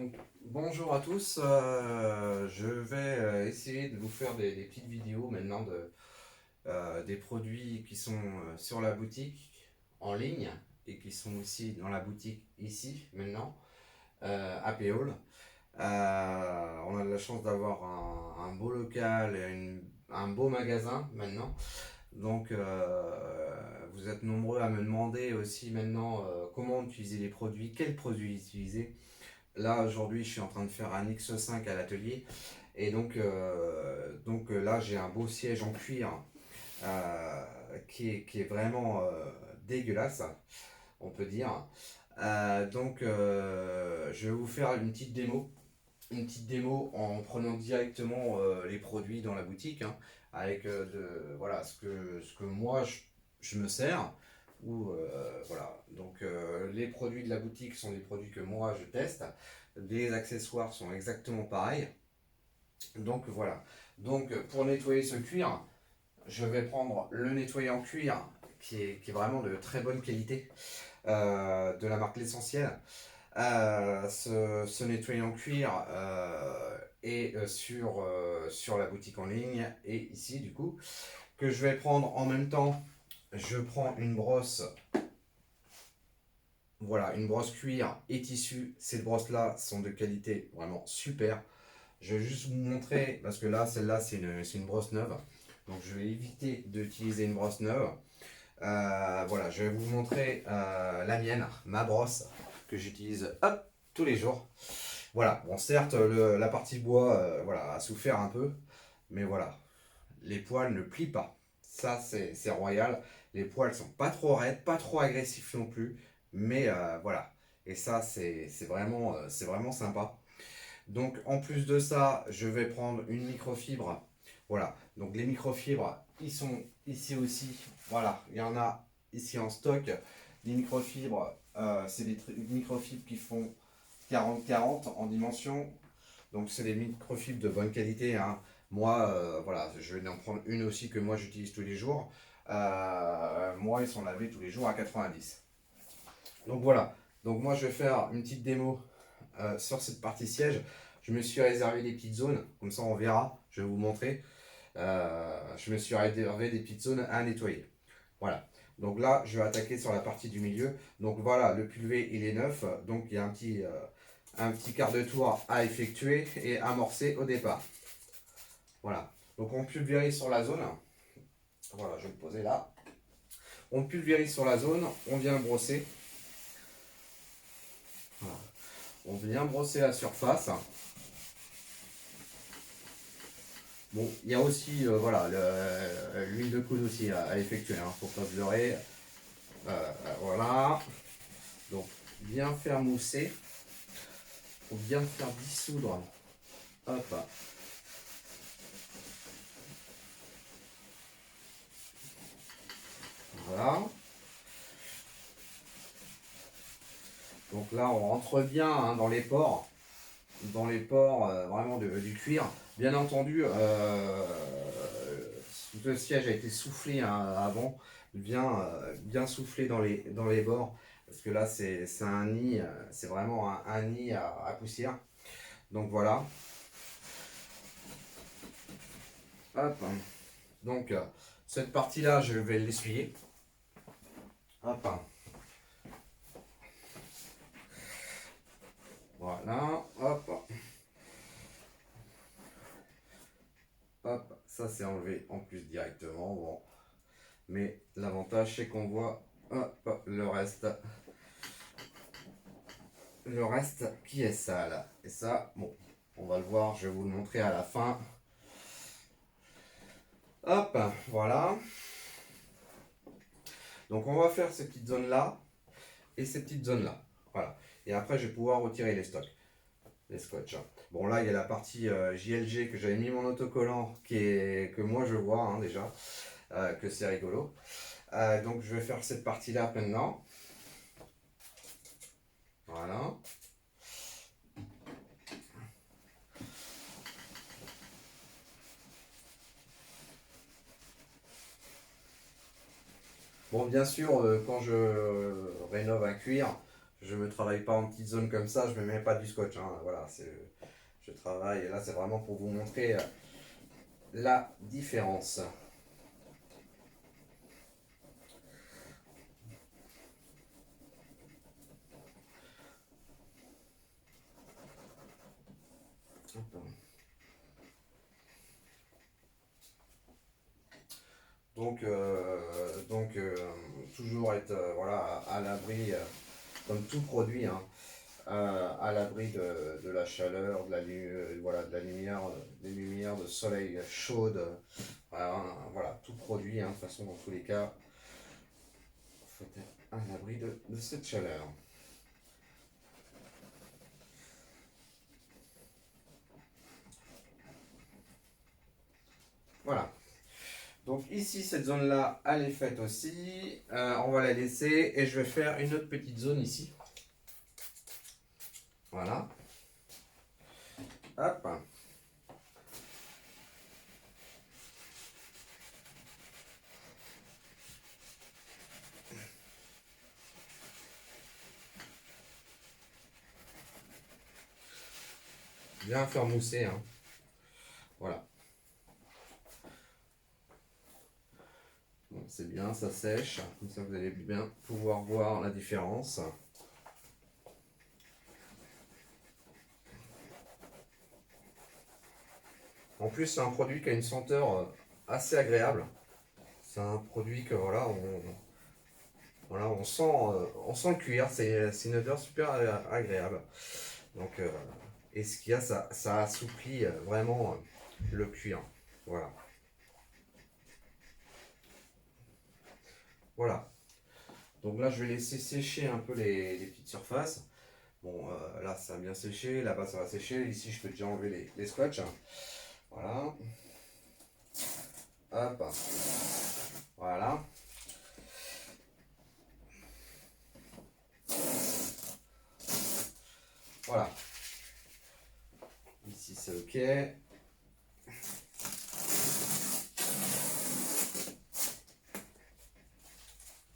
Donc, bonjour à tous, je vais essayer de vous faire des petites vidéos maintenant des produits qui sont sur la boutique en ligne et qui sont aussi dans la boutique ici maintenant à Péole. On a de la chance d'avoir un beau local et un beau magasin maintenant. Donc vous êtes nombreux à me demander aussi maintenant comment utiliser les produits, quels produits utiliser. Là aujourd'hui je suis en train de faire un X5 à l'atelier et donc là j'ai un beau siège en cuir qui est vraiment dégueulasse, on peut dire. Je vais vous faire une petite démo en prenant directement les produits dans la boutique, hein, avec voilà, ce que moi je me sers. Voilà. Les produits de la boutique sont des produits que moi je teste. Les accessoires sont exactement pareils. Donc voilà. Donc pour nettoyer ce cuir, je vais prendre le nettoyant cuir qui est vraiment de très bonne qualité, de la marque L'Essentiel. Ce nettoyant cuir est sur la boutique en ligne et ici du coup que je vais prendre en même temps. Je prends une brosse, voilà, une brosse cuir et tissu. Ces brosses là sont de qualité vraiment super. Je vais juste vous montrer parce que là celle-là c'est une brosse neuve, donc je vais éviter d'utiliser une brosse neuve. Voilà, je vais vous montrer la mienne, ma brosse que j'utilise hop, tous les jours. Voilà, bon certes la partie bois voilà, a souffert un peu, mais voilà, les poils ne plient pas. Ça c'est royal. Les poils sont pas trop raides, pas trop agressifs non plus, mais voilà. Et ça c'est vraiment sympa. Donc en plus de ça, je vais prendre une microfibre. Voilà, donc les microfibres, ils sont ici aussi. Voilà, il y en a ici en stock. Les microfibres, c'est des microfibres qui font 40-40 en dimension. Donc c'est des microfibres de bonne qualité, hein. Moi, voilà, je vais en prendre une aussi que moi j'utilise tous les jours. Moi, ils sont lavés tous les jours à 90. Donc voilà, donc moi je vais faire une petite démo sur cette partie siège. Je me suis réservé des petites zones, comme ça on verra, je vais vous montrer. Je me suis réservé des petites zones à nettoyer. Voilà. Donc là, je vais attaquer sur la partie du milieu. Donc voilà, le pulvé il est neuf. Donc il y a un petit quart de tour à effectuer et amorcer au départ. Voilà. Donc on pulvérise sur la zone. Voilà, je vais le poser là. On pulvérise sur la zone, on vient brosser. Voilà. On vient brosser la surface. Bon, il y a aussi voilà, l'huile de coude aussi à effectuer, hein, pour pas se leurrer. Voilà. Donc, bien faire mousser. Pour bien faire dissoudre. Hop. Voilà. Donc là, on rentre bien, hein, dans les pores. Dans les pores vraiment du cuir. Bien entendu, le siège a été soufflé, hein, avant. Bien soufflé dans les bords. Parce que là, c'est un nid, c'est vraiment un nid à poussière. Donc voilà. Hop. Donc cette partie-là, je vais l'essuyer. Hop. Voilà. Hop. Hop. Ça c'est enlevé en plus directement. Bon. Mais l'avantage c'est qu'on voit, hop, le reste qui est sale. Et ça, bon, on va le voir, je vais vous le montrer à la fin. Hop, voilà. Donc on va faire ces petites zones là et ces petites zones là. Voilà. Et après je vais pouvoir retirer les stocks, les scotch. Bon là il y a la partie JLG que j'avais mis mon autocollant que moi je vois, hein, déjà, que c'est rigolo. Donc je vais faire cette partie là maintenant. Voilà. Bon, bien sûr, quand je rénove un cuir, Je me travaille pas en petites zones comme ça, je me mets pas du scotch, hein. Voilà, je travaille, et là c'est vraiment pour vous montrer la différence. Toujours être voilà, à l'abri, comme tout produit, hein, à l'abri de la chaleur, voilà, de la lumière, des lumières de soleil chaudes. Voilà, hein, voilà, tout produit, hein, de toute façon, dans tous les cas, il faut être à l'abri de cette chaleur. Voilà. Donc ici, cette zone-là, elle est faite aussi. On va la laisser et je vais faire une autre petite zone ici. Voilà. Hop. Bien faire mousser, hein. Voilà. Bon, c'est bien, ça sèche. Comme ça, vous allez bien pouvoir voir la différence. En plus, c'est un produit qui a une senteur assez agréable. C'est un produit que voilà, on sent le cuir. C'est une odeur super agréable. Donc, et ce qu'il y a, ça assouplit vraiment le cuir. Voilà. Voilà. Donc là, je vais laisser sécher un peu les petites surfaces. Bon, là, ça a bien séché. Là-bas, ça va sécher. Ici, je peux déjà enlever les scotch. Voilà. Hop. Voilà. Voilà. Ici, c'est OK.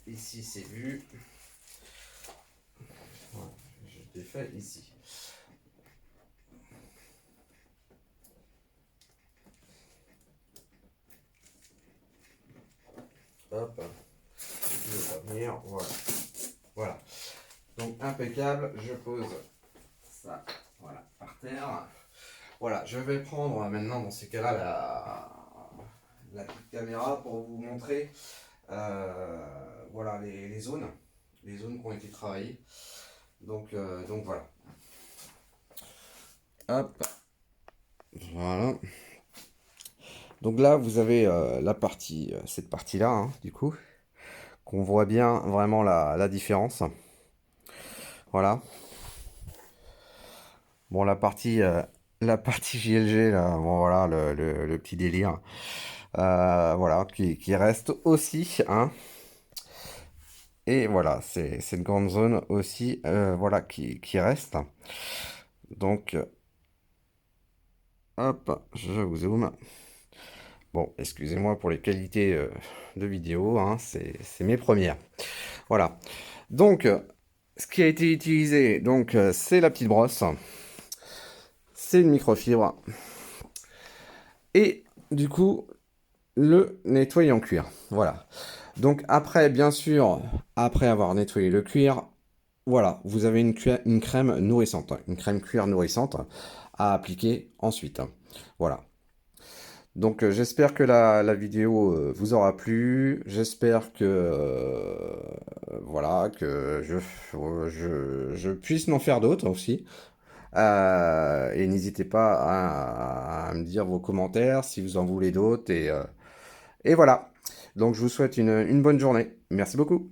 Ici, c'est vu. Voilà. Je défais ici. Hop. Je vais pas venir. Voilà. Voilà. Donc, impeccable. Je pose ça, voilà, par terre. Voilà, je vais prendre maintenant dans ces cas-là la petite caméra pour vous montrer voilà, les zones qui ont été travaillées. Donc voilà. Hop. Voilà. Donc là, vous avez la partie, cette partie-là, hein, du coup, qu'on voit bien vraiment la différence. Voilà. Bon, la partie JLG, là, bon, voilà, le petit délire. Voilà, qui reste aussi, hein. Et voilà, c'est une grande zone aussi, voilà, qui reste. Donc, hop, je vous zoome. Bon, excusez-moi pour les qualités de vidéo, hein, c'est mes premières. Voilà. Donc, ce qui a été utilisé, donc, c'est la petite brosse, c'est une microfibre, et du coup, le nettoyant cuir. Voilà. Donc après, bien sûr, après avoir nettoyé le cuir, voilà, vous avez une crème nourrissante, une crème cuir nourrissante à appliquer ensuite. Voilà. Donc j'espère que la vidéo vous aura plu. J'espère que voilà que je puisse en faire d'autres aussi. Et n'hésitez pas à me dire vos commentaires si vous en voulez d'autres. Et voilà. Donc je vous souhaite une bonne journée. Merci beaucoup.